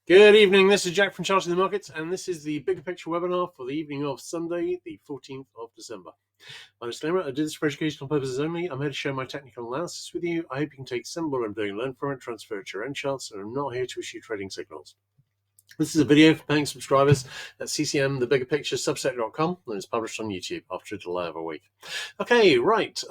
Good evening, this is Jack from Charting the Markets, and this is the Bigger Picture webinar for the evening of Sunday, the 14th of December. My disclaimer, I do this for educational purposes only. I'm here to share my technical analysis with you. I hope you can take some of what I'm doing, learn from it, transfer it to your own charts, and I'm not here to issue trading signals. This is a video for paying subscribers at CTM The Bigger Picture subset.com, and it's published on YouTube after a delay of a week. Okay, right.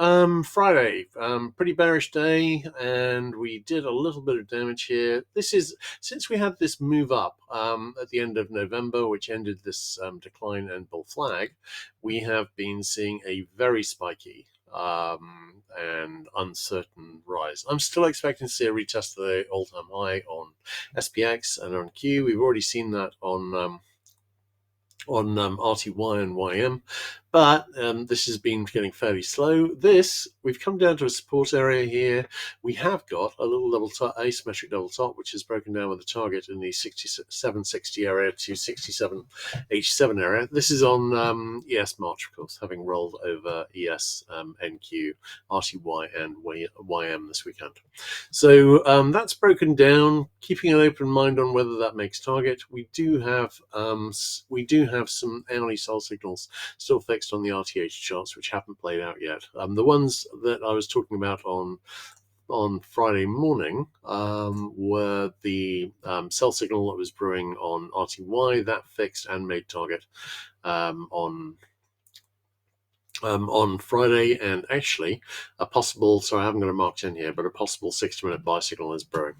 Friday, pretty bearish day, and we did a little bit of damage here. This is since we had this move up at the end of November, which ended this decline and bull flag. We have been seeing a very spiky and uncertain rise. I'm still expecting to see a retest of the all-time high on SPX and on Q. We've already seen that on RTY and YM, but this has been getting fairly slow. We've come down to a support area here. We have got a little double top, asymmetric double top, which is broken down with a target in the 6760 area to 6787 area. This is on ES March, of course, having rolled over ES, NQ, RTY, and YM this weekend. So that's broken down. Keeping an open mind on whether that makes target. We do have some hourly sell signals still fixed on the RTH charts, which haven't played out yet. The ones that I was talking about on Friday morning were the sell signal that was brewing on RTY, that fixed and made target on Friday, and actually a possible, sorry I haven't got it marked in here, but a possible 60-minute buy signal is brewing.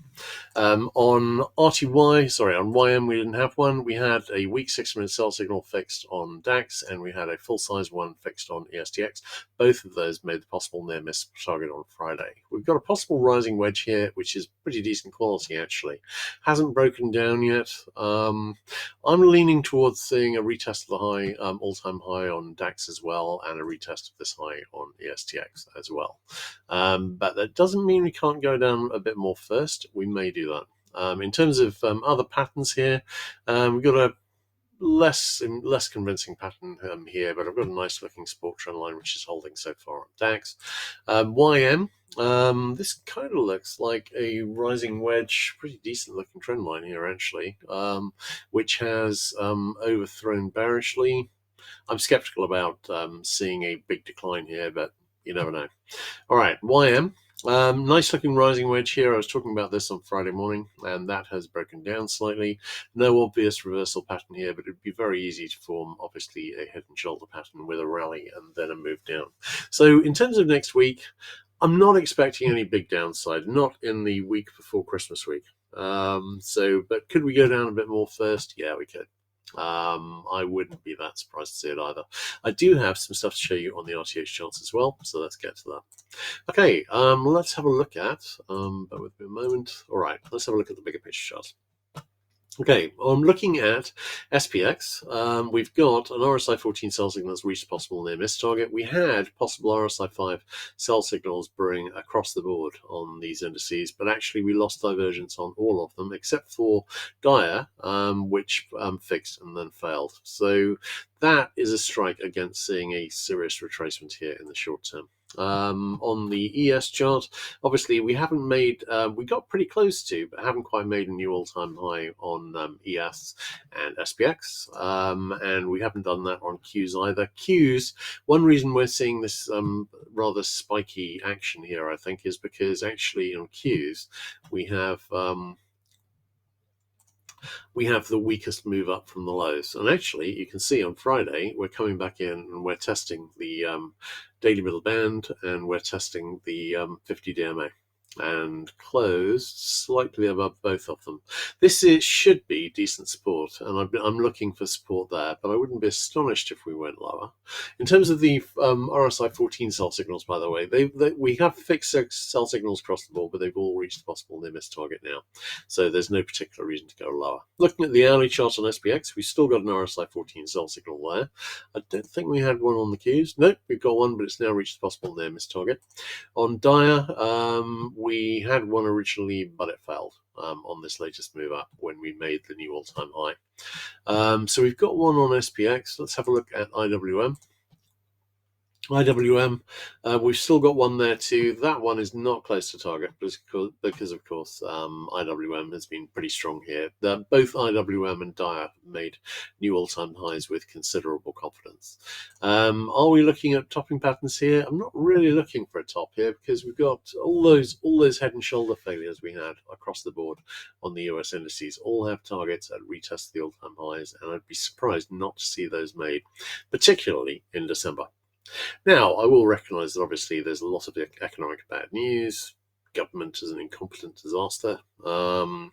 On YM we didn't have one. We had a weak 6-minute sell signal fixed on DAX, and we had a full-size one fixed on ESTX. Both of those made the possible near-miss target on Friday. We've got a possible rising wedge here, which is pretty decent quality actually. Hasn't broken down yet. I'm leaning towards seeing a retest of the high, all-time high on DAX as well, and a retest of this high on ESTX as well. But that doesn't mean we can't go down a bit more first. We may do that. In terms of other patterns here, we've got a less convincing pattern here, but I've got a nice looking support trend line which is holding so far on DAX. YM, this kind of looks like a rising wedge, pretty decent looking trend line here actually, which has overthrown bearishly. I'm skeptical about seeing a big decline here, but you never know. All right, YM. Nice looking rising wedge here. I was talking about this on Friday morning, and that has broken down slightly. No obvious reversal pattern here, but it'd be very easy to form, obviously, a head and shoulder pattern with a rally and then a move down. So in terms of next week, I'm not expecting any big downside, not in the week before Christmas week. But could we go down a bit more first? Yeah, we could. I wouldn't be that surprised to see it either. I do have some stuff to show you on the RTH charts as well, so let's get to that. Okay, let's have a look at, bear with me a moment. All right, let's have a look at the bigger picture chart. Okay, I'm looking at SPX. We've got an RSI 14 sell signal that's reached possible near miss target. We had possible RSI 5 sell signals brewing across the board on these indices, but actually we lost divergence on all of them except for Dia, which fixed and then failed. So that is a strike against seeing a serious retracement here in the short term. On the ES chart, obviously we haven't made, we got pretty close to, but haven't quite made a new all-time high on ES and SPX, and we haven't done that on Qs either. Qs, one reason we're seeing this rather spiky action here, I think, is because actually on Qs we have the weakest move up from the lows. And actually, you can see on Friday, we're coming back in and we're testing the daily middle band, and we're testing the 50 DMA, and closed slightly above both of them. This should be decent support, and I'm looking for support there, but I wouldn't be astonished if we went lower. In terms of the RSI 14 sell signals, by the way, we have fixed sell signals across the board, but they've all reached the possible near miss target now, so there's no particular reason to go lower. Looking at the hourly chart on SPX, we've still got an RSI 14 sell signal there. I don't think we had one on the Qs. Nope, we've got one, but it's now reached the possible near miss target. On Dia, we had one originally, but it failed on this latest move up when we made the new all-time high. So we've got one on SPX. Let's have a look at IWM. IWM, we've still got one there too. That one is not close to target because of course, IWM has been pretty strong here. Both IWM and Dia made new all-time highs with considerable confidence. Are we looking at topping patterns here? I'm not really looking for a top here because we've got all those head and shoulder failures we had across the board on the US indices all have targets at retest of the all-time highs, and I'd be surprised not to see those made, particularly in December. Now, I will recognise that obviously there's a lot of economic bad news. Government is an incompetent disaster. The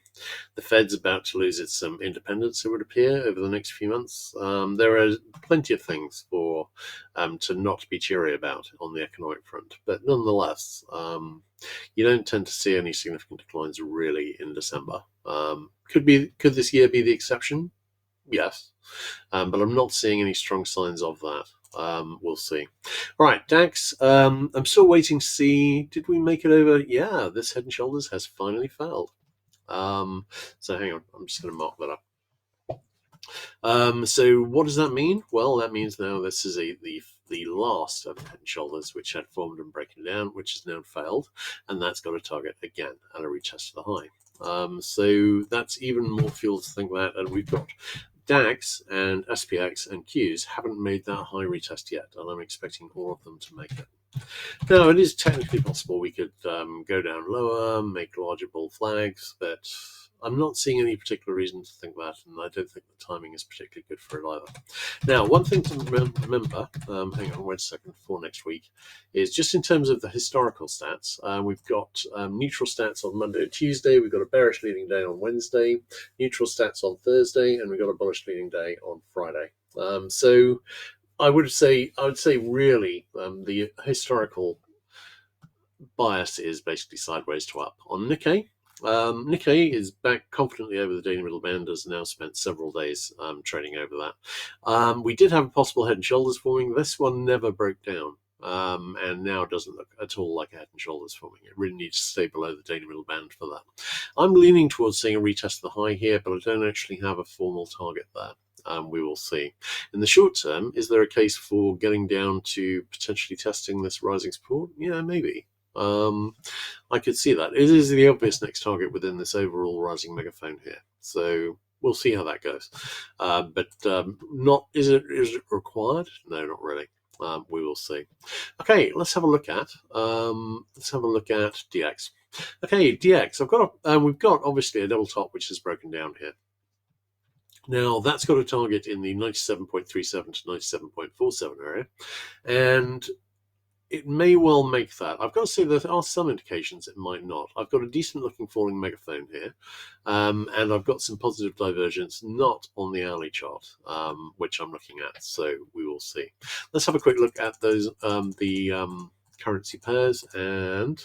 Fed's about to lose its independence, it would appear, over the next few months. There are plenty of things for to not be cheery about on the economic front, but nonetheless, you don't tend to see any significant declines really in December. Could this year be the exception? Yes, but I'm not seeing any strong signs of that. We'll see. All right, DAX. I'm still waiting to see. Did we make it over? Yeah, this head and shoulders has finally failed. So hang on, I'm just going to mark that up. So what does that mean? Well, that means now this is the last of the head and shoulders, which had formed and broken down, which has now failed, and that's got a target again at a retest of the high. So that's even more fuel to think that, and we've got DAX and SPX and Qs haven't made that high retest yet, and I'm expecting all of them to make it. Now, it is technically possible we could go down lower, make larger bull flags, but I'm not seeing any particular reason to think that, and I don't think the timing is particularly good for it either. Now, one thing to remember, hang on one second, for next week, is just in terms of the historical stats, we've got neutral stats on Monday and Tuesday, we've got a bearish leading day on Wednesday, neutral stats on Thursday, and we've got a bullish leading day on Friday. So I would say really the historical bias is basically sideways to up. On Nikkei, Nikkei is back confidently over the daily middle band, has now spent several days trading over that. We did have a possible head and shoulders forming. This one never broke down. And now doesn't look at all like a head and shoulders forming. It really needs to stay below the daily middle band for that. I'm leaning towards seeing a retest of the high here, but I don't actually have a formal target there. We will see. In the short term, is there a case for getting down to potentially testing this rising support? Yeah, maybe. I could see that. It is the obvious next target within this overall rising megaphone here. So we'll see how that goes. But is it required? No, not really. We will see. Okay, let's have a look at DX. Okay, DX. We've got obviously a double top which has broken down here. Now, that's got a target in the 97.37 to 97.47 area, and it may well make that. I've got to say there are some indications it might not. I've got a decent looking falling megaphone here, and I've got some positive divergence, not on the hourly chart, which I'm looking at, so we will see. Let's have a quick look at those currency pairs, and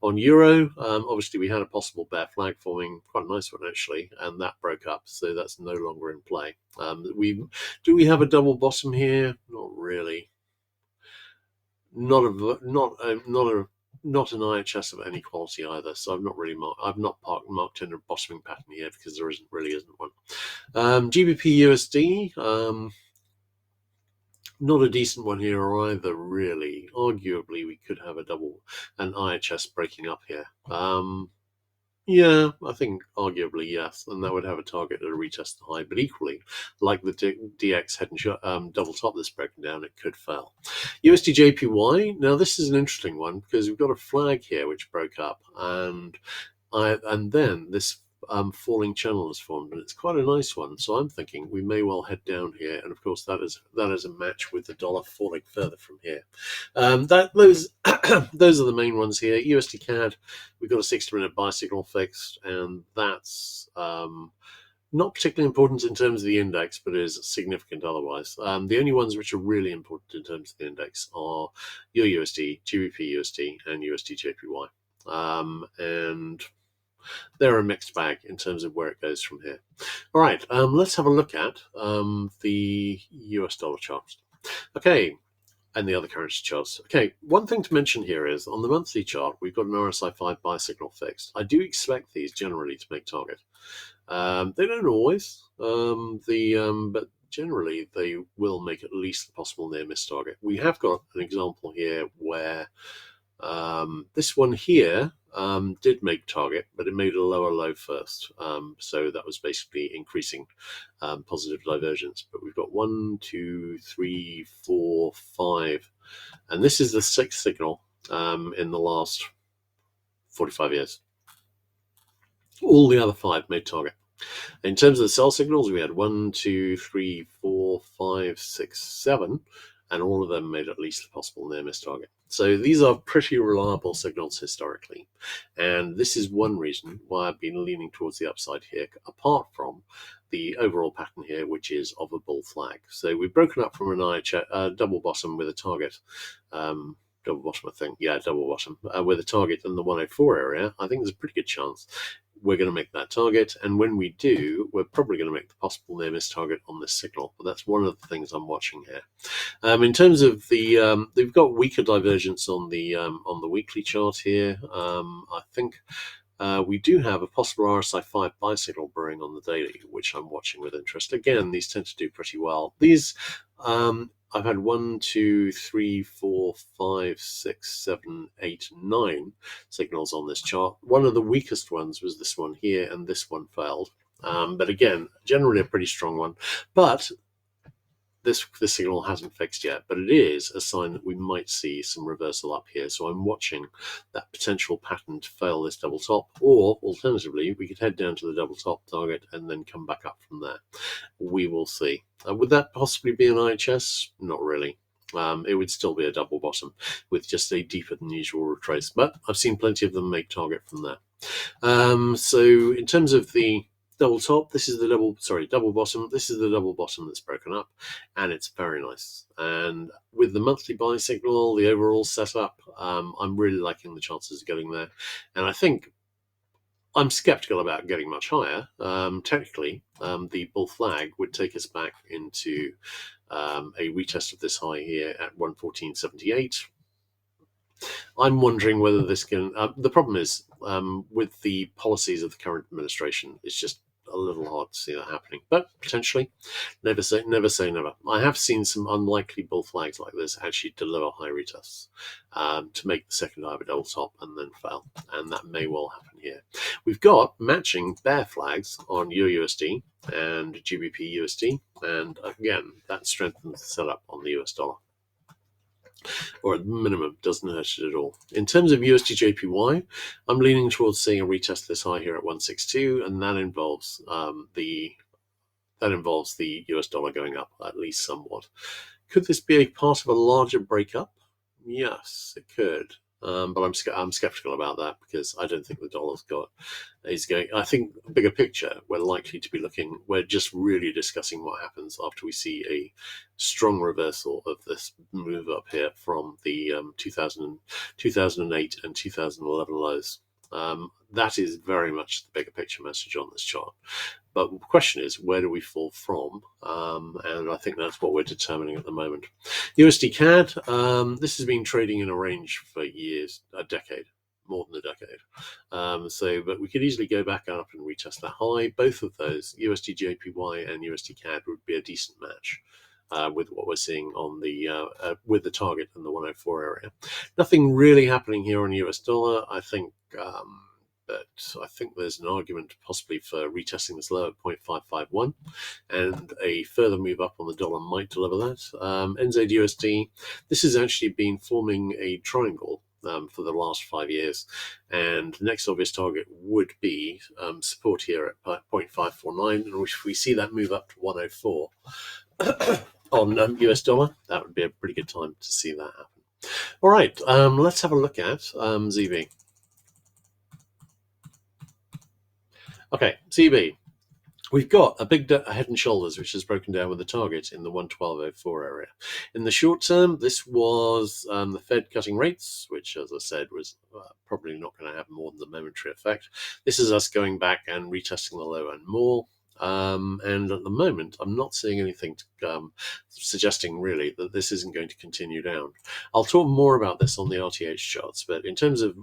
on euro, obviously we had a possible bear flag forming, quite a nice one actually, and that broke up, so that's no longer in play. Do we have a double bottom here? Not really. Not an IHS of any quality either, so I've not marked in a bottoming pattern here because there really isn't one. GBP USD. Not a decent one here either, really. Arguably, we could have an IHS breaking up here. Yeah, I think arguably yes, and that would have a target at a retest high, but equally, like the DX head and double top that's broken down, it could fail. USD JPY, now this is an interesting one because we've got a flag here which broke up, and then this falling channel is formed, and it's quite a nice one. So I'm thinking we may well head down here, and of course that is a match with the dollar falling further from here. Those those are the main ones here. USD CAD, we've got a 60-minute buy signal fixed, and that's not particularly important in terms of the index, but is significant otherwise. The only ones which are really important in terms of the index are your USD, GBP USD, and USD JPY, and they're a mixed bag in terms of where it goes from here. All right, let's have a look at the US dollar charts. Okay, and the other currency charts. Okay, one thing to mention here is on the monthly chart, we've got an RSI 5 buy signal fixed. I do expect these generally to make target. They don't always, but generally they will make at least the possible near miss target. We have got an example here where this one here did make target, but it made a lower low first. So that was basically increasing positive divergence. But we've got 1, 2, 3, 4, 5. And this is the sixth signal in the last 45 years. All the other 5 made target. In terms of the sell signals, we had 1, 2, 3, 4, 5, 6, 7, and all of them made at least the possible near miss target. So these are pretty reliable signals historically. And this is one reason why I've been leaning towards the upside here, apart from the overall pattern here, which is of a bull flag. So we've broken up from an double bottom with a target. Double bottom, I think. Yeah, double bottom with a target in the 104 area. I think there's a pretty good chance we're going to make that target, and when we do, we're probably going to make the possible near miss target on this signal. But that's one of the things I'm watching here. In terms of the, they've got weaker divergence on the weekly chart here. I think we do have a possible RSI 5 buy signal brewing on the daily, which I'm watching with interest. Again, these tend to do pretty well. These I've had 1, 2, 3, 4, 5, 6, 7, 8, 9 signals on this chart. One of the weakest ones was this one here, and this one failed. But again, generally a pretty strong one. But this signal hasn't fixed yet, but it is a sign that we might see some reversal up here. So I'm watching that potential pattern to fail this double top, or alternatively, we could head down to the double top target and then come back up from there. We will see. Would that possibly be an IHS? Not really. It would still be a double bottom with just a deeper than usual retrace, but I've seen plenty of them make target from there. So in terms of the double top, this is the double bottom. This is the double bottom that's broken up, and it's very nice. And with the monthly buy signal, the overall setup, I'm really liking the chances of getting there. And I think I'm skeptical about getting much higher. Technically, the bull flag would take us back into a retest of this high here at 114.78. I'm wondering whether this can. The problem is with the policies of the current administration, it's just a little hard to see that happening. But potentially, never say never. I have seen some unlikely bull flags like this actually deliver high retests to make the second high of a double top and then fail, and that may well happen here. We've got matching bear flags on EURUSD and GBP USD, and again, that strengthens the setup on the US dollar, or at minimum doesn't hurt it at all. In terms of USD JPY, I'm leaning towards seeing a retest this high here at 162, and that involves the US dollar going up at least somewhat. Could this be a part of a larger breakup? Yes, it could. But I'm skeptical about that because I don't think the dollar's is going. I think bigger picture, we're just really discussing what happens after we see a strong reversal of this move up here from the 2008 and 2011 lows. That is very much the bigger picture message on this chart. But the question is, where do we fall from? And I think that's what we're determining at the moment. USD CAD, this has been trading in a range for years, a decade, more than a decade. But we could easily go back up and retest that high. Both of those, USD JPY and USD CAD, would be a decent match. With what we're seeing on the with the target in the 104 area. Nothing really happening here on US dollar. I think there's an argument possibly for retesting this low at 0.551, and a further move up on the dollar might deliver that. NZUSD, this has actually been forming a triangle for the last 5 years, and the next obvious target would be support here at 0.549, and if we see that move up to 104 on US dollar, that would be a pretty good time to see that happen. All right, let's have a look at ZB. Okay, ZB. We've got a big head and shoulders, which is broken down with the target in the 112.04 area. In the short term, this was the Fed cutting rates, which, as I said, was probably not going to have more than the momentary effect. This is us going back and retesting the low and more. And at the moment, I'm not seeing anything suggesting really that this isn't going to continue down. I'll talk more about this on the RTH charts, but in terms of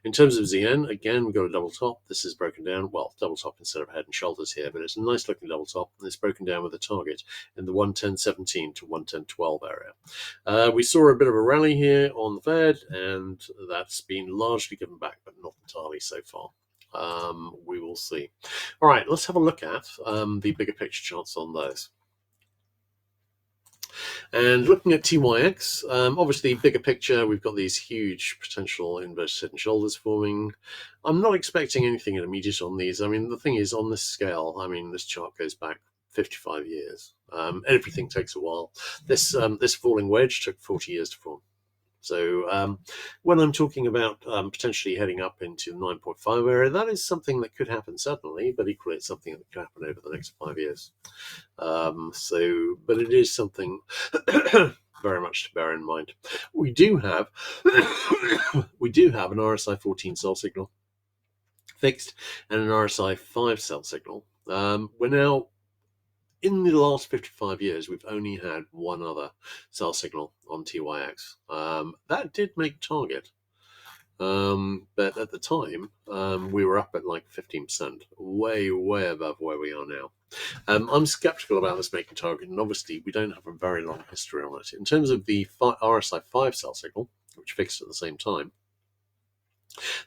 ZN, again, we've got a double top. This is broken down, well, double top instead of head and shoulders here, but it's a nice looking double top, and it's broken down with a target in the 110.17 to 110.12 area. We saw a bit of a rally here on the Fed, and that's been largely given back, but not entirely so far. We will see. All right, let's have a look at the bigger picture charts on those. And looking at TYX, obviously bigger picture, we've got these huge potential inverted head and shoulders forming. I'm not expecting anything immediate on these. I mean, the thing is, on this scale, I mean, this chart goes back 55 years. Everything takes a while. This falling wedge took 40 years to form. So when I'm talking about potentially heading up into the 9.5 area, that is something that could happen suddenly, but equally it's something that could happen over the next 5 years. But it is something very much to bear in mind. We do have an RSI 14 cell signal fixed and an RSI 5 cell signal. We're now, in the last 55 years, we've only had one other sell signal on TYX. That did make target. But at the time, we were up at like 15%, way above where we are now. I'm skeptical about this making target, and obviously we don't have a very long history on it. In terms of the RSI 5 cell signal, which fixed at the same time,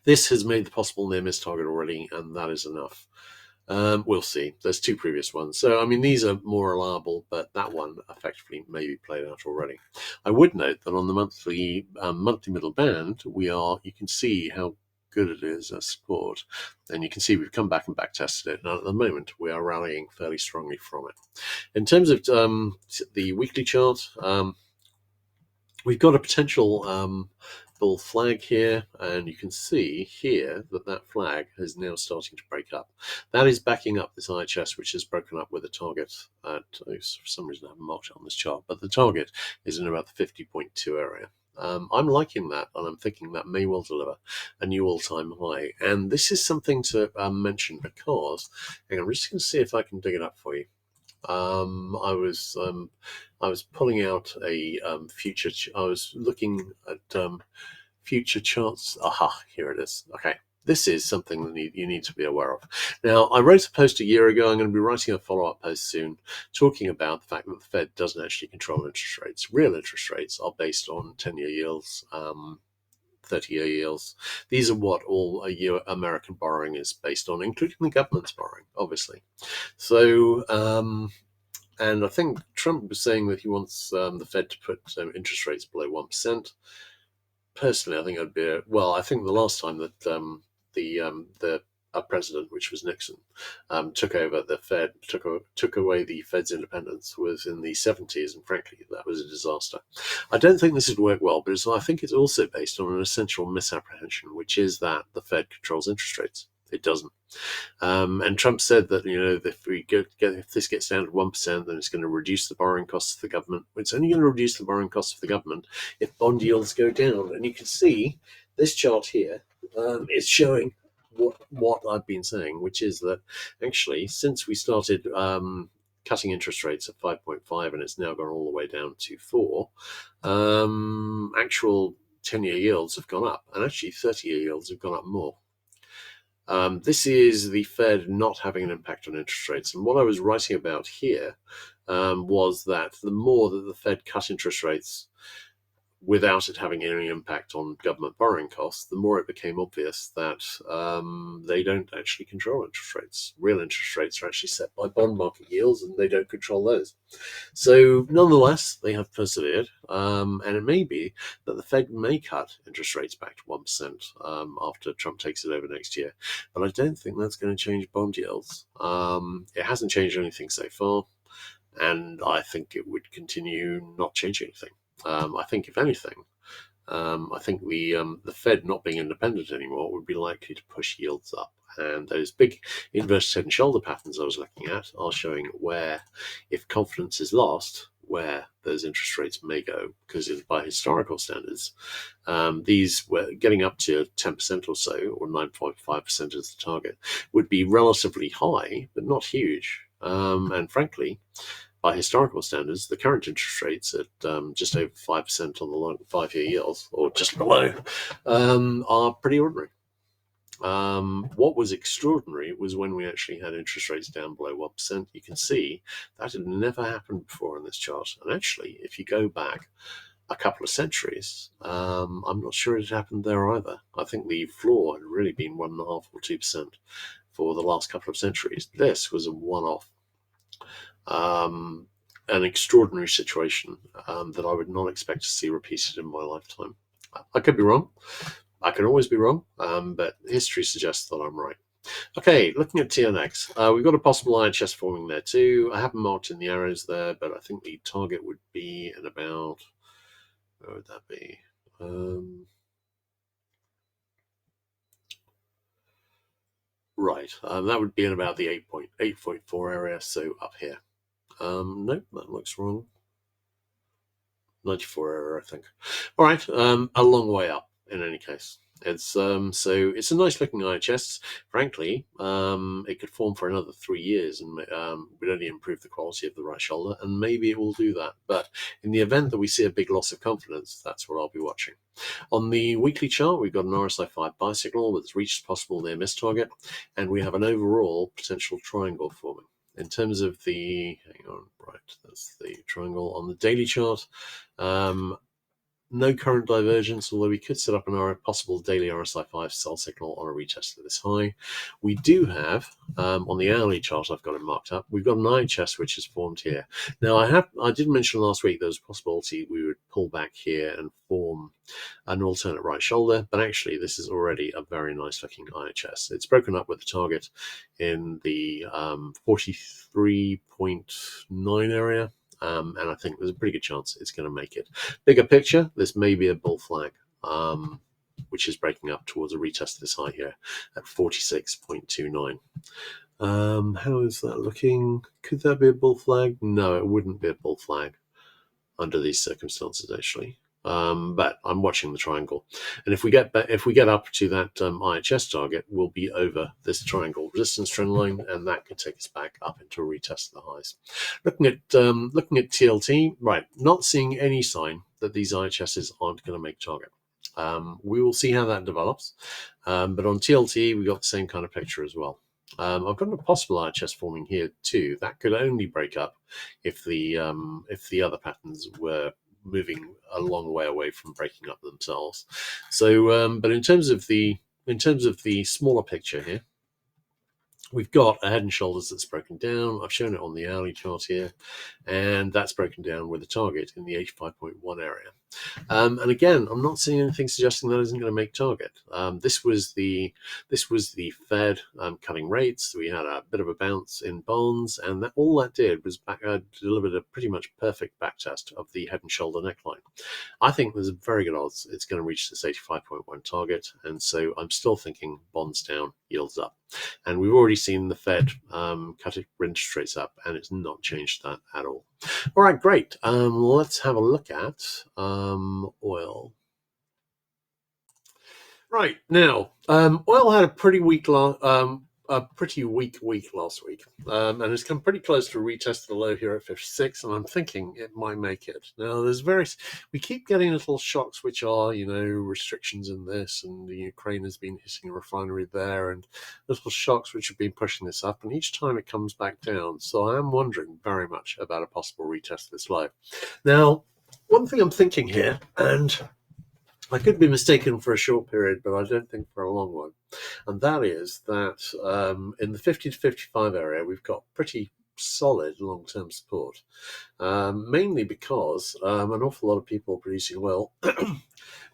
this has made the possible near miss target already, and that is enough. We'll see. There's two previous ones. So, I mean, these are more reliable, but that one effectively may be played out already. I would note that on the monthly middle band, you can see how good it is as support. And you can see we've come back and back tested it. Now, at the moment, we are rallying fairly strongly from it. In terms of the weekly chart, we've got a potential bull flag here, and you can see here that flag is now starting to break up. That is backing up this IHS, which is broken up with a target at, for some reason I haven't marked it on this chart, but the target is in about the 50.2 area. I'm liking that, and I'm thinking that may well deliver a new all-time high. And this is something to mention because, hang on, I'm just going to see if I can dig it up for you. I was pulling out a future. I was looking at future charts. Aha, here it is. Okay, this is something that you need to be aware of. Now, I wrote a post a year ago. I'm going to be writing a follow-up post soon, talking about the fact that the Fed doesn't actually control interest rates. Real interest rates are based on 10-year yields. 30-year yields. These are what all American borrowing is based on, including the government's borrowing, obviously. So, and I think Trump was saying that he wants the Fed to put interest rates below 1%. Personally, I think it'd be I think the last time that the president, which was Nixon, took over the Fed, took away the Fed's independence, was in the 70s, and frankly, that was a disaster. I don't think this would work well, but I think it's also based on an essential misapprehension, which is that the Fed controls interest rates. It doesn't. And Trump said that, if this gets down to 1%, then it's going to reduce the borrowing costs of the government. It's only going to reduce the borrowing costs of the government if bond yields go down. And you can see this chart here is showing what I've been saying, which is that actually since we started cutting interest rates at 5.5 and it's now gone all the way down to 4, actual 10-year yields have gone up, and actually 30-year yields have gone up more. This is the Fed not having an impact on interest rates. And what I was writing about here was that the more that the Fed cut interest rates without it having any impact on government borrowing costs, the more it became obvious that they don't actually control interest rates. Real interest rates are actually set by bond market yields, and they don't control those. So nonetheless, they have persevered, and it may be that the Fed may cut interest rates back to 1% after Trump takes it over next year. But I don't think that's going to change bond yields. It hasn't changed anything so far, and I think it would continue not changing anything. I think, if anything, I think the Fed not being independent anymore would be likely to push yields up. And those big inverted head and shoulder patterns I was looking at are showing where, if confidence is lost, where those interest rates may go, because by historical standards, these were getting up to 10% or so, or 9.5% as the target, would be relatively high, but not huge. And frankly, by historical standards, the current interest rates at just over 5% on the long 5-year yields, or just below, are pretty ordinary. What was extraordinary was when we actually had interest rates down below 1%. You can see that had never happened before in this chart. And actually, if you go back a couple of centuries, I'm not sure it had happened there either. I think the floor had really been 1.5% or 2% for the last couple of centuries. This was a one-off, an extraordinary situation that I would not expect to see repeated in my lifetime. I could be wrong. I can always be wrong, but history suggests that I'm right. Okay, looking at TNX, we've got a possible IHS forming there too. I haven't marked in the arrows there, but I think the target would be at about, where would that be? Right, that would be in about the 8.4 area, so up here. Nope, that looks wrong. 94 area, I think. All right, a long way up in any case. It's so it's a nice looking IHS. Frankly, it could form for another 3 years and would only improve the quality of the right shoulder, and maybe it will do that. But in the event that we see a big loss of confidence, that's what I'll be watching. On the weekly chart, we've got an RSI 5 buy signal that's reached possible near miss target, and we have an overall potential triangle forming. In terms of the, hang on, right, that's the triangle on the daily chart. No current divergence, although we could set up a possible daily RSI 5 sell signal on a retest of this high. We do have, on the hourly chart, I've got it marked up, we've got an IHS which has formed here. Now, I did mention last week there was a possibility we would pull back here and form an alternate right shoulder, but actually this is already a very nice looking IHS. It's broken up with the target in the 43.9 area. And I think there's a pretty good chance it's going to make it. Bigger picture, this may be a bull flag, which is breaking up towards a retest of this high here at 46.29. How is that looking? Could that be a bull flag? No, it wouldn't be a bull flag under these circumstances, actually. But I'm watching the triangle, and if we get up to that IHS target, we'll be over this triangle resistance trend line, and that could take us back up into a retest of the highs. Looking at TLT, right? Not seeing any sign that these IHSs aren't going to make target. We will see how that develops, but on TLT we got the same kind of picture as well. I've got a possible IHS forming here too. That could only break up if the other patterns were moving a long way away from breaking up themselves. So, but in terms of the smaller picture here, we've got a head and shoulders that's broken down. I've shown it on the hourly chart here, and that's broken down with a target in the 85.1 area. And again, I'm not seeing anything suggesting that isn't going to make target. This was the Fed cutting rates. We had a bit of a bounce in bonds, and all that did was delivered a pretty much perfect backtest of the head and shoulder neckline. I think there's a very good odds it's going to reach this 85.1 target, and so I'm still thinking bonds down, yields up. And we've already seen the Fed cut interest rates up, and it's not changed that at all. All right, great. Let's have a look at oil. Right now, oil had a pretty weak week last week, and it's come pretty close to a retest of the low here at 56, and I'm thinking it might make it. Now, we keep getting little shocks, which are, restrictions in this, and the Ukraine has been hitting a refinery there, and little shocks which have been pushing this up, and each time it comes back down. So I am wondering very much about a possible retest of this low. Now, one thing I'm thinking here, and I could be mistaken for a short period, but I don't think for a long one. And that is that in the 50 to 55 area, we've got pretty solid long-term support, mainly because an awful lot of people producing oil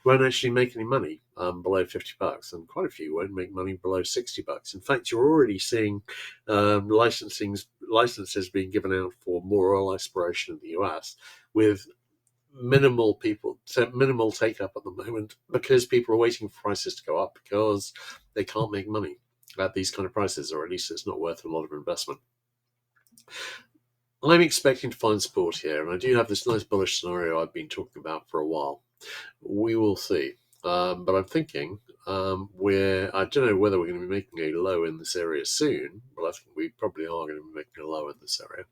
won't actually make any money below $50, and quite a few won't make money below $60. In fact, you're already seeing licenses being given out for more oil exploration in the US with minimal take up at the moment, because people are waiting for prices to go up because they can't make money at these kind of prices, or at least it's not worth a lot of investment. I'm expecting to find support here, and I do have this nice bullish scenario I've been talking about for a while. We will see. But I'm thinking I don't know whether we're going to be making a low in this area soon, but I think we probably are going to be making a low in this area.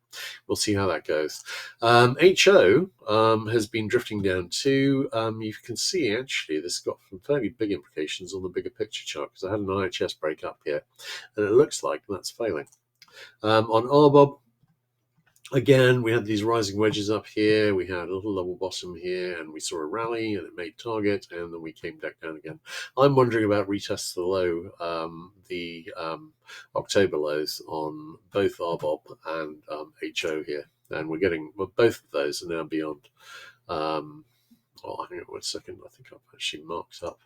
We'll see how that goes. HO has been drifting down too. You can see actually this has got some fairly big implications on the bigger picture chart because I had an IHS break up here, and it looks like that's failing. On RBOB, again, we had these rising wedges up here. We had a little level bottom here, and we saw a rally, and it made target, and then we came back down again. I'm wondering about retests the low, the October lows on both RBOB and HO here, and we're getting both of those are now beyond. Hang on 1 second. I think I've actually marked up.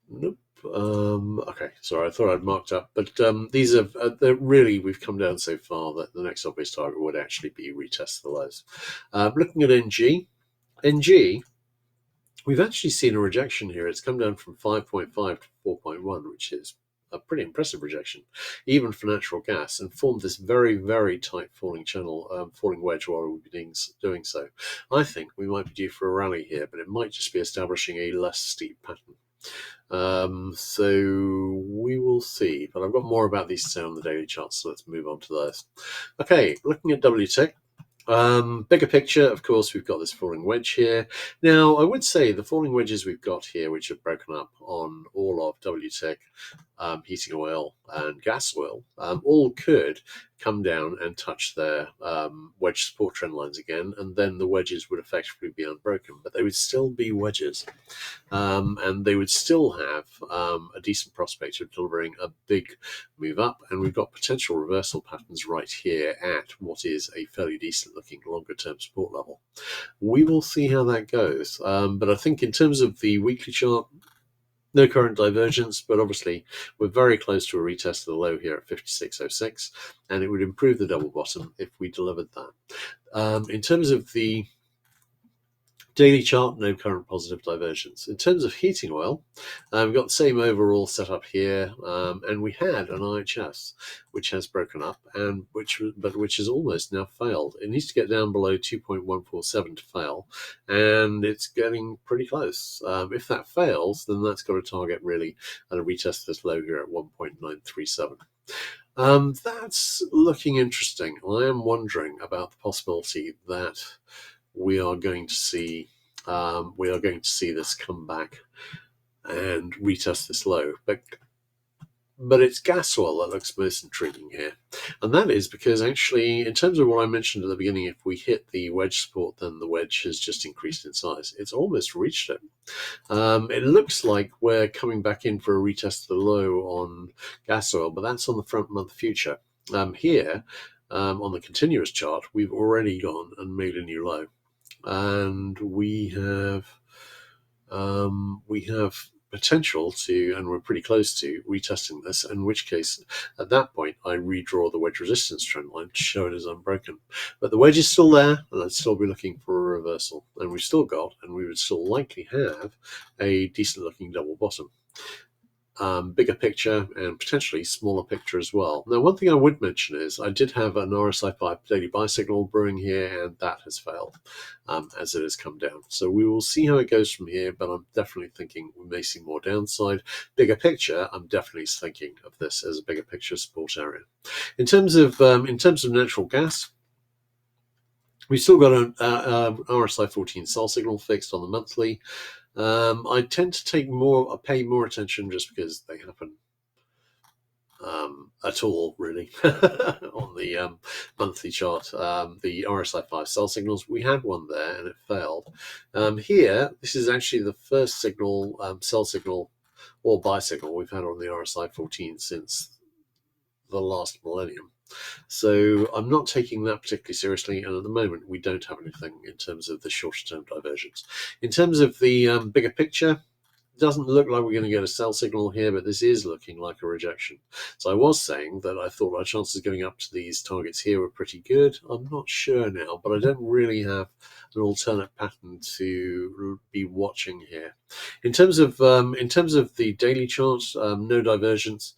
Nope. Okay, sorry, I thought I'd marked up, but these are really, we've come down so far that the next obvious target would actually be retest the lows. Looking at NG, we've actually seen a rejection here. It's come down from 5.5 to 4.1, which is a pretty impressive rejection, even for natural gas, and formed this very, very tight falling channel, falling wedge while we've been doing so. I think we might be due for a rally here, but it might just be establishing a less steep pattern. So we will see, but I've got more about these to say on the daily charts, so let's move on to those. Okay, looking at WTIC. Bigger picture, of course, we've got this falling wedge here. Now, I would say the falling wedges we've got here, which have broken up on all of WTIC, heating oil and gas oil, all could come down and touch their wedge support trend lines again, and then the wedges would effectively be unbroken, but they would still be wedges. And they would still have a decent prospect of delivering a big move up, and we've got potential reversal patterns right here at what is a fairly decent looking longer term support level. We will see how that goes, but I think in terms of the weekly chart, no current divergence, but obviously we're very close to a retest of the low here at 56.06, and it would improve the double bottom if we delivered that. In terms of the daily chart, no current positive divergence. In terms of heating oil, we've got the same overall setup here, and we had an IHS which has broken up, and which has almost now failed. It needs to get down below 2.147 to fail, and it's getting pretty close. If that fails, then that's got a target really at a retest of this low here at 1.937. That's looking interesting. I am wondering about the possibility that we are going to see this come back and retest this low, but it's gas oil that looks most intriguing here, and that is because actually, in terms of what I mentioned at the beginning, if we hit the wedge support, then the wedge has just increased in size. It's almost reached it. It looks like we're coming back in for a retest of the low on gas oil, but that's on the front month future. Here on the continuous chart, we've already gone and made a new low, and we have potential to, and we're pretty close to retesting this, in which case at that point I redraw the wedge resistance trend line to show it as unbroken. But the wedge is still there, and I'd still be looking for a reversal, and we've still got, and we would still likely have, a decent looking double bottom. Bigger picture and potentially smaller picture as well. Now, one thing I would mention is I did have an RSI 5 daily buy signal brewing here, and that has failed as it has come down. So we will see how it goes from here, but I'm definitely thinking we may see more downside. Bigger picture, I'm definitely thinking of this as a bigger picture support area. In terms of natural gas, we've still got an RSI 14 sell signal fixed on the monthly. I tend to pay more attention just because they happen at all, really, on the monthly chart. The RSI 5 sell signals, we had one there and it failed. Here, this is actually the first signal, sell signal or buy signal we've had on the RSI 14 since the last millennium. So I'm not taking that particularly seriously, and at the moment we don't have anything in terms of the shorter term divergence. In terms of the bigger picture, it doesn't look like we're going to get a sell signal here, but this is looking like a rejection. So I was saying that I thought our chances of going up to these targets here were pretty good. I'm not sure now, but I don't really have an alternate pattern to be watching here. In terms of the daily chart, no divergence.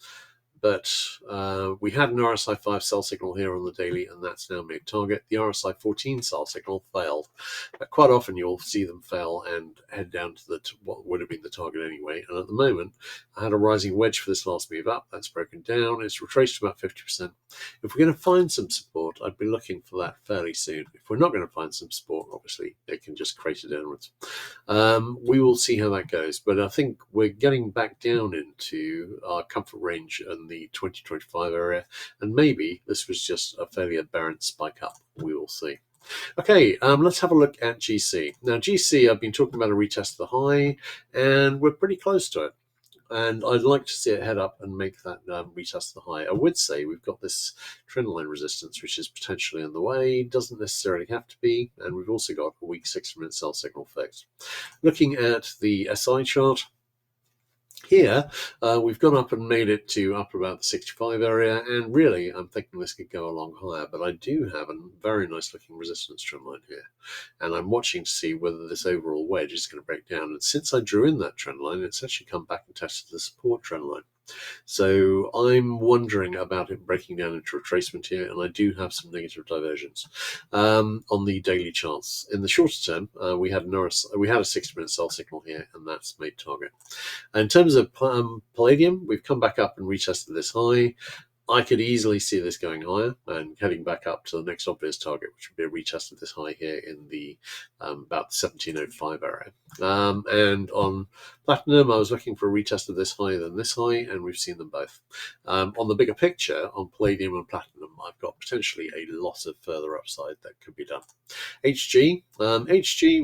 but we had an RSI 5 sell signal here on the daily, and that's now made target. The RSI 14 sell signal failed. But quite often you'll see them fail and head down to what would have been the target anyway. And at the moment, I had a rising wedge for this last move up. That's broken down. It's retraced about 50%. If we're going to find some support, I'd be looking for that fairly soon. If we're not going to find some support, obviously, it can just crater downwards. We will see how that goes. But I think we're getting back down into our comfort range in the 2025 area. And maybe this was just a fairly aberrant spike up. We will see. Okay, let's have a look at GC. Now, GC, I've been talking about a retest of the high, and we're pretty close to it. And I'd like to see it head up and make that retest the high. I would say we've got this trend line resistance, which is potentially in the way. Doesn't necessarily have to be. And we've also got a weak 60-minute sell signal fixed. Looking at the SI chart, here, we've gone up and made it to up about the 65 area, and really, I'm thinking this could go along higher, but I do have a very nice looking resistance trend line here, and I'm watching to see whether this overall wedge is going to break down, and since I drew in that trend line, it's actually come back and tested the support trend line. So I'm wondering about it breaking down into retracement here, and I do have some negative divergence on the daily charts. In the shorter term, we had a 60-minute sell signal here, and that's made target. In terms of palladium, we've come back up and retested this high. I could easily see this going higher and heading back up to the next obvious target, which would be a retest of this high here in the about 1705 area. And on platinum, I was looking for a retest of this high than this high, and we've seen them both. On the bigger picture, on palladium and platinum, I've got potentially a lot of further upside that could be done. HG,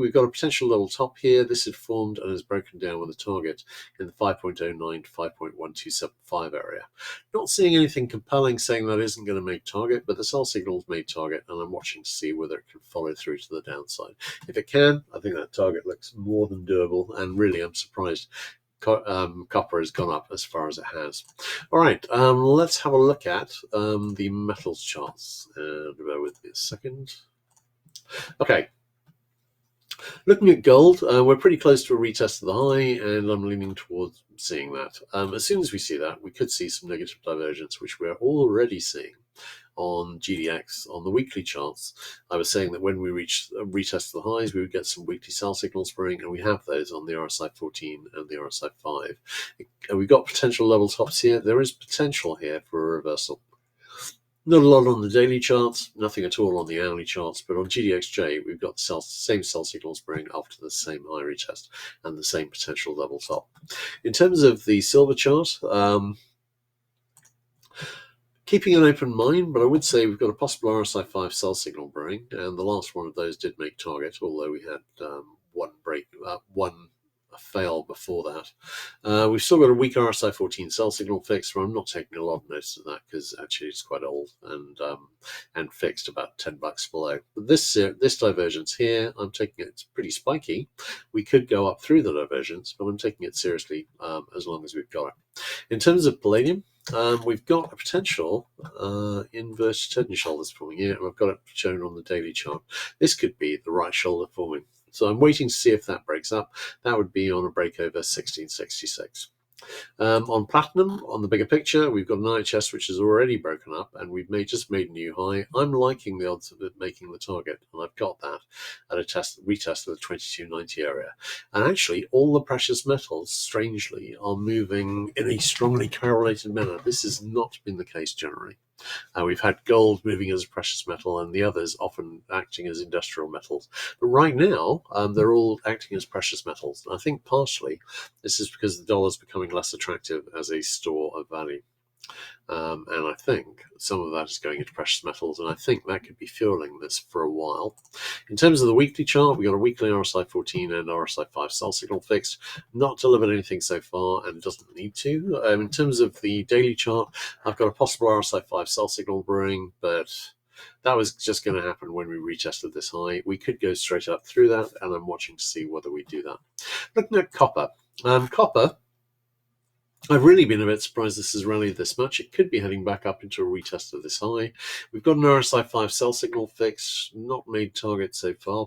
we've got a potential level top here. This had formed and has broken down with a target in the 5.09 to 5.1275 area. Not seeing anything compelling saying that isn't going to make target, but the sell signal's made target, and I'm watching to see whether it can follow through to the downside. If it can, I think that target looks more than doable, and really I'm surprised copper has gone up as far as it has. All right, let's have a look at the metals charts. Bear with me a second. Okay. Looking at gold, we're pretty close to a retest of the high, and I'm leaning towards seeing that. As soon as we see that, we could see some negative divergence, which we're already seeing on GDX on the weekly charts. I was saying that when we reach a retest of the highs, we would get some weekly sell signals spring, and we have those on the RSI 14 and the RSI 5. We've got potential level tops here. There is potential here for a reversal. Not a lot on the daily charts, nothing at all on the hourly charts, but on GDXJ, we've got the same sell signal spring after the same high retest and the same potential level top. In terms of the silver chart, keeping an open mind, but I would say we've got a possible RSI 5 sell signal brewing, and the last one of those did make target, although we had one fail before that. We've still got a weak RSI 14 sell signal fixed, but I'm not taking a lot of notice of that because actually it's quite old and fixed about $10 below. But this divergence here, I'm taking it, it's pretty spiky. We could go up through the divergence, but I'm taking it seriously as long as we've got it. In terms of palladium, we've got a potential inverted head and shoulders forming here, and I've got it shown on the daily chart. This could be the right shoulder forming. So I'm waiting to see if that breaks up. That would be on a break over 1666. On platinum, on the bigger picture, we've got an IHS which has already broken up, and we've just made a new high. I'm liking the odds of it making the target, and I've got that at a retest of the 2290 area. And actually, all the precious metals, strangely, are moving in a strongly correlated manner. This has not been the case generally. We've had gold moving as a precious metal and the others often acting as industrial metals. But right now, they're all acting as precious metals. I think partially this is because the dollar is becoming less attractive as a store of value. And I think some of that is going into precious metals, and I think that could be fueling this for a while. In terms of the weekly chart, we've got a weekly RSI 14 and RSI 5 sell signal fixed. Not delivered anything so far, and doesn't need to. In terms of the daily chart, I've got a possible RSI 5 sell signal brewing, but that was just going to happen when we retested this high. We could go straight up through that, and I'm watching to see whether we do that. Looking at copper. Copper, I've really been a bit surprised this has rallied this much. It could be heading back up into a retest of this high. We've got an RSI 5 sell signal fix, not made target so far.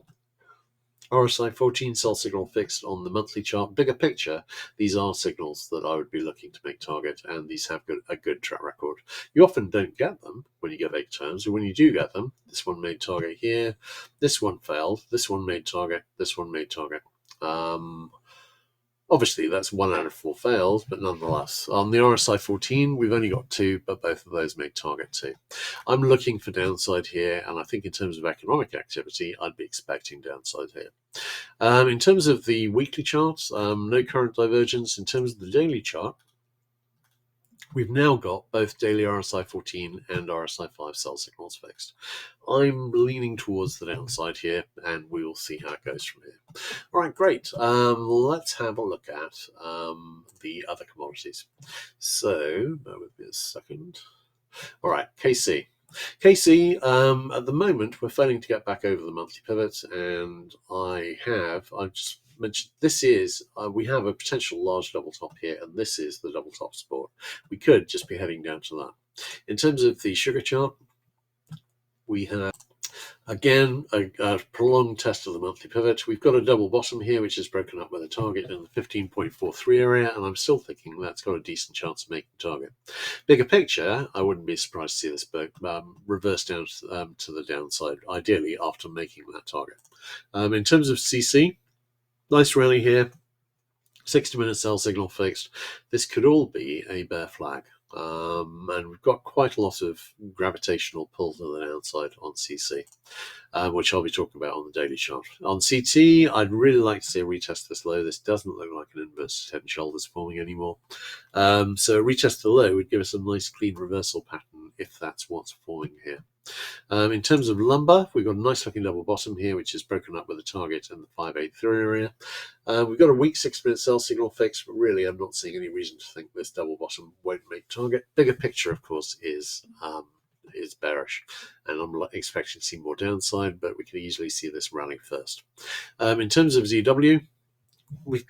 RSI 14 sell signal fixed on the monthly chart. Bigger picture, these are signals that I would be looking to make target, and these have a good track record. You often don't get them when you get big terms, and when you do get them, this one made target here, this one failed, this one made target, this one made target. Obviously, that's 1 out of 4 fails, but nonetheless. On the RSI 14, we've only got 2, but both of those made target too. I'm looking for downside here, and I think in terms of economic activity, I'd be expecting downside here. In terms of the weekly charts, no current divergence. In terms of the daily chart, we've now got both daily RSI 14 and RSI 5 sell signals fixed. I'm leaning towards the downside here, and we will see how it goes from here. All right, great. Let's have a look at the other commodities. So, bear with me a second. All right, KC. KC, at the moment, we're failing to get back over the monthly pivot, and I've just mentioned this is, we have a potential large double top here, and this is the double top support. We could just be heading down to that. In terms of the sugar chart, we have, again, a prolonged test of the monthly pivot. We've got a double bottom here, which is broken up with a target in the 15.43 area, and I'm still thinking that's got a decent chance of making target. Bigger picture, I wouldn't be surprised to see this reverse down to the downside, ideally after making that target. In terms of CC, nice rally here, 60-minute sell signal fixed. This could all be a bear flag. And we've got quite a lot of gravitational pull to the downside on CC, which I'll be talking about on the daily chart. On CT, I'd really like to see a retest this low. This doesn't look like an inverted head and shoulders forming anymore. So a retest the low would give us a nice clean reversal pattern if that's what's forming here. In terms of lumber, we've got a nice looking double bottom here, which is broken up with a target in the 583 area. We've got a weak 6-minute sell signal fix, but really I'm not seeing any reason to think this double bottom won't make target. Bigger picture, of course, is bearish, and I'm expecting to see more downside, but we can easily see this rally first. In terms of ZW, we've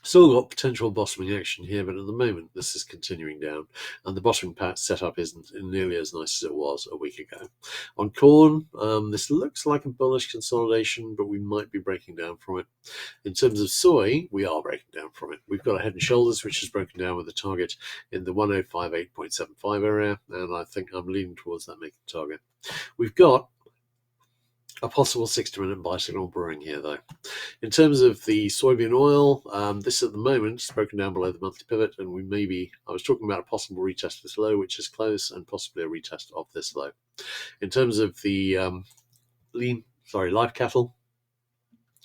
still got potential bottoming action here, but at the moment this is continuing down, and the bottoming setup isn't nearly as nice as it was a week ago. On corn, this looks like a bullish consolidation, but we might be breaking down from it. In terms of soy, we are breaking down from it. We've got a head and shoulders, which is broken down with a target in the 1058.75 area, and I think I'm leaning towards that making target. We've got a possible 60-minute buy signal brewing here, though. In terms of the soybean oil, this at the moment is broken down below the monthly pivot, and I was talking about a possible retest of this low, which is close, and possibly a retest of this low. In terms of the live cattle,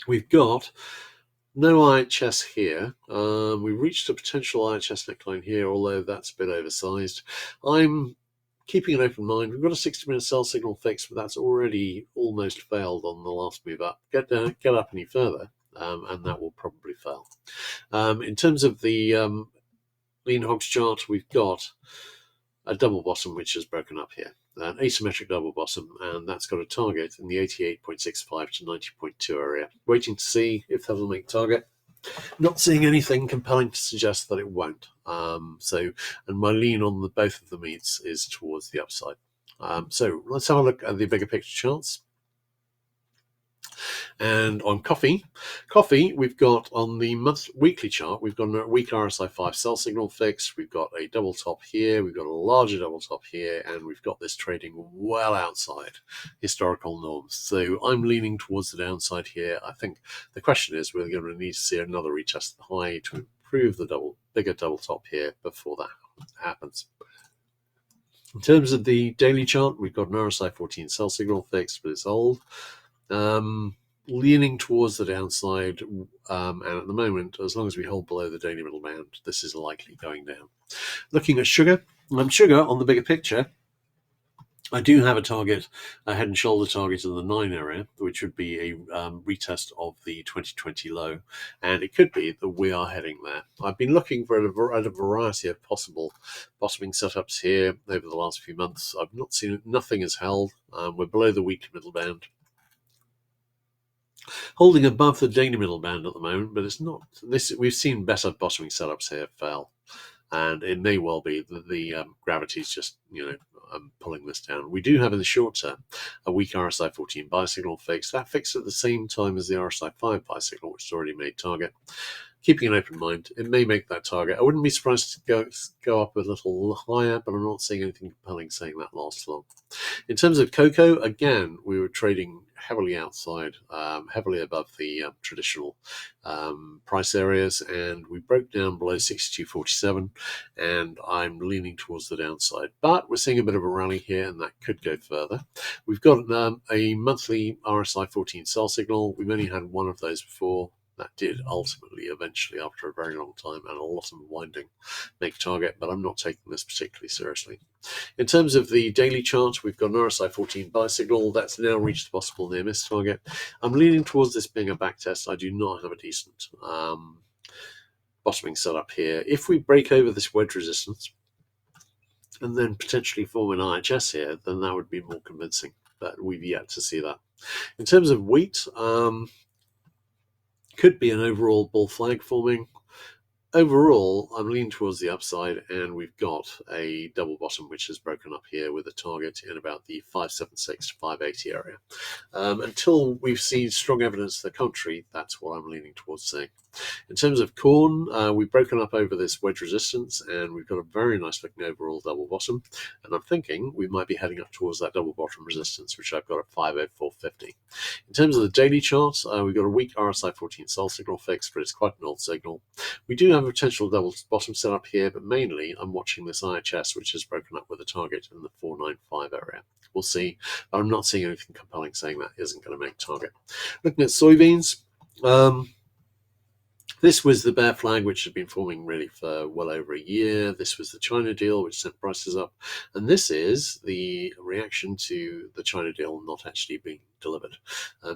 we've got no IHS here. We've reached a potential IHS neckline here, although that's a bit oversized. I'm keeping an open mind. We've got a 60-minute sell signal fixed, but that's already almost failed on the last move up. Get up any further, and that will probably fail. In terms of the lean hogs chart, we've got a double bottom which is broken up here, an asymmetric double bottom, and that's got a target in the 88.65 to 90.2 area. Waiting to see if that'll make target. Not seeing anything compelling to suggest that it won't. And my lean on both of the meats is towards the upside. So let's have a look at the bigger picture charts. And on coffee, we've got on the weekly chart, we've got a weak RSI 5 sell signal fix. We've got a double top here. We've got a larger double top here, and we've got this trading well outside historical norms. So I'm leaning towards the downside here. I think the question is we're going to need to see another retest of the high to improve the bigger double top here before that happens. In terms of the daily chart, we've got an RSI 14 sell signal fixed, but it's old. Leaning towards the downside, and at the moment, as long as we hold below the daily middle band, this is likely going down. Looking at sugar, on the bigger picture, I do have a head and shoulder target in the 9 area, which would be a retest of the 2020 low, and it could be that we are heading there. I've been looking for a variety of possible bottoming setups here over the last few months. I've not seen it. Nothing has held. We're below the weekly middle band. Holding above the daily middle band at the moment, but it's not this. We've seen better bottoming setups here fail. and it may well be that the gravity's just, pulling this down. We do have in the short term a weak RSI 14 buy signal fix. That fixed at the same time as the RSI 5 buy signal, which has already made target. Keeping an open mind, it may make that target. I wouldn't be surprised to go up a little higher, but I'm not seeing anything compelling saying that lasts long. In terms of cocoa, again, we were trading heavily outside, heavily above the traditional price areas, and we broke down below 62.47, and I'm leaning towards the downside. But we're seeing a bit of a rally here, and that could go further. We've got a monthly RSI 14 sell signal. We've only had one of those before. That did ultimately, eventually, after a very long time and a lot of winding, make target, but I'm not taking this particularly seriously. In terms of the daily chart, we've got an RSI 14 buy signal. That's now reached the possible near miss target. I'm leaning towards this being a back test. I do not have a decent bottoming setup here. If we break over this wedge resistance and then potentially form an IHS here, then that would be more convincing, but we've yet to see that. In terms of wheat, could be an overall bull flag forming. Overall, I'm leaning towards the upside, and we've got a double bottom which has broken up here with a target in about the 576 to 580 area. Until we've seen strong evidence to the contrary, that's what I'm leaning towards saying. In terms of corn, we've broken up over this wedge resistance, and we've got a very nice looking overall double bottom, and I'm thinking we might be heading up towards that double bottom resistance, which I've got at 504.50. In terms of the daily chart, we've got a weak RSI 14 sell signal fix, but it's quite an old signal. We do have a potential double bottom set up here, but mainly I'm watching this IHS, which has broken up with a target in the 495 area. We'll see, but I'm not seeing anything compelling saying that isn't going to make target. Looking at soybeans, this was the bear flag, which had been forming really for well over a year. This was the China deal, which sent prices up. And this is the reaction to the China deal not actually being delivered.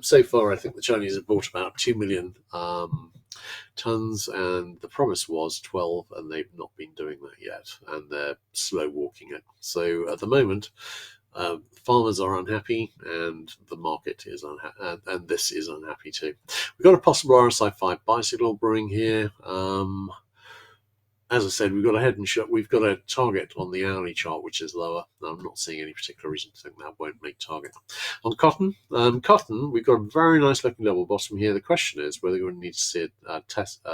So far, I think the Chinese have bought about 2 million tons, and the promise was 12, and they've not been doing that yet, and they're slow walking it. So at the moment, farmers are unhappy, and the market is unhappy, and this is unhappy too. We've got a possible RSI 5 buy signal brewing here. As I said, we've got a head and shot. We've got a target on the hourly chart, which is lower. I'm not seeing any particular reason to think that won't make target. On cotton, we've got a very nice looking double bottom here. The question is whether we're going to need to see a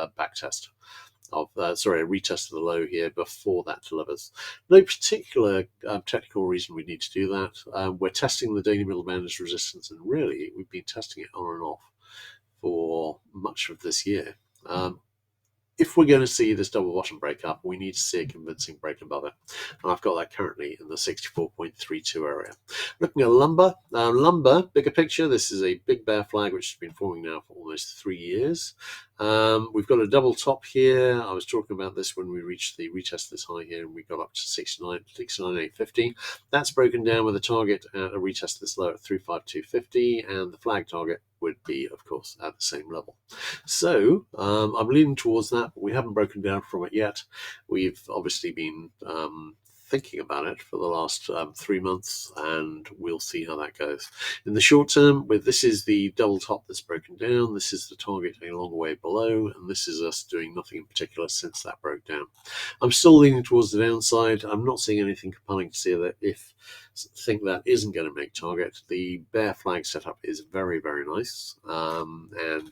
back test of, a retest of the low here before that delivers. No particular technical reason we need to do that. We're testing the daily middle band as resistance, and really we've been testing it on and off for much of this year. If we're going to see this double bottom break up, we need to see a convincing break above it. And I've got that currently in the 64.32 area. Looking at lumber, bigger picture, this is a big bear flag which has been forming now for almost 3 years. We've got a double top here. I was talking about this when we retested this high here, and we got up to 69.850. That's broken down with a target at a retest this low at 352.50, and the flag target would be, of course, at the same level. So I'm leaning towards that, but we haven't broken down from it yet. We've obviously been thinking about it for the last 3 months, and we'll see how that goes. In the short term, this is the double top that's broken down. This is the target a long way below, and this is us doing nothing in particular since that broke down. I'm still leaning towards the downside. I'm not seeing anything compelling to see that think that isn't going to make target. The bear flag setup is very, very nice, and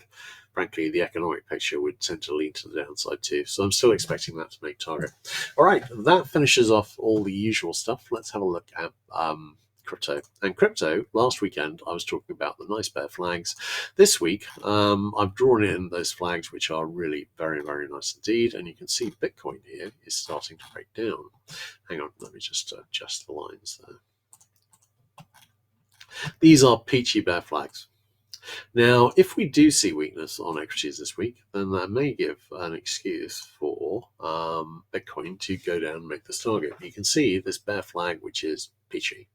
frankly, the economic picture would tend to lean to the downside too. So I'm still expecting that to make target. All right, that finishes off all the usual stuff. Let's have a look at crypto. And crypto, last weekend, I was talking about the nice bear flags. This week, I've drawn in those flags, which are really very, very nice indeed. And you can see Bitcoin here is starting to break down. Hang on, let me just adjust the lines there. These are peachy bear flags. Now, if we do see weakness on equities this week, then that may give an excuse for Bitcoin to go down and make this target. You can see this bear flag, which is peachy.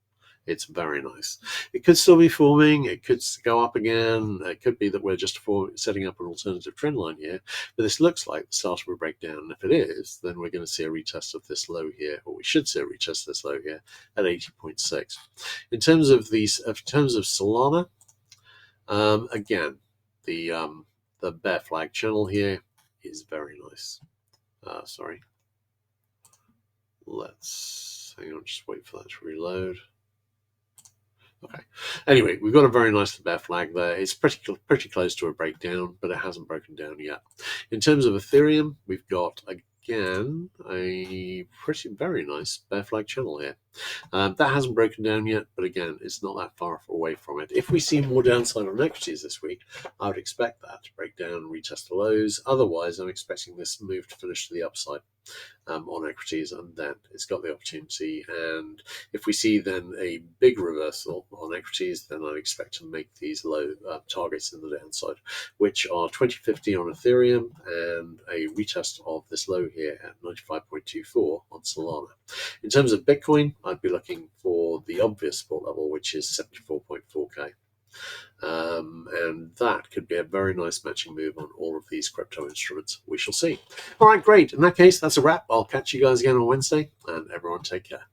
It's very nice. It could still be forming. It could go up again. It could be that we're just setting up an alternative trend line here. But this looks like the start of a breakdown. And if it is, then we're going to see a retest of this low here, or we should see a retest of this low here at 80.6. In terms of Solana, again, the bear flag channel here is very nice. Let's hang on, just wait for that to reload. Okay. Anyway, we've got a very nice bear flag there. It's pretty close to a breakdown, but it hasn't broken down yet. In terms of Ethereum, we've got again a very nice bear flag channel here. That hasn't broken down yet, but again, it's not that far away from it. If we see more downside on equities this week, I would expect that to break down and retest the lows. Otherwise, I'm expecting this move to finish to the upside. On equities, and then it's got the opportunity. And if we see then a big reversal on equities, then I expect to make these low targets in the downside, which are 2050 on Ethereum and a retest of this low here at 95.24 on Solana. In terms of Bitcoin, I'd be looking for the obvious support level, which is 74.4k. And that could be a very nice matching move on all of these crypto instruments. We shall see. All right, great. In that case, that's a wrap. I'll catch you guys again on Wednesday, and everyone take care.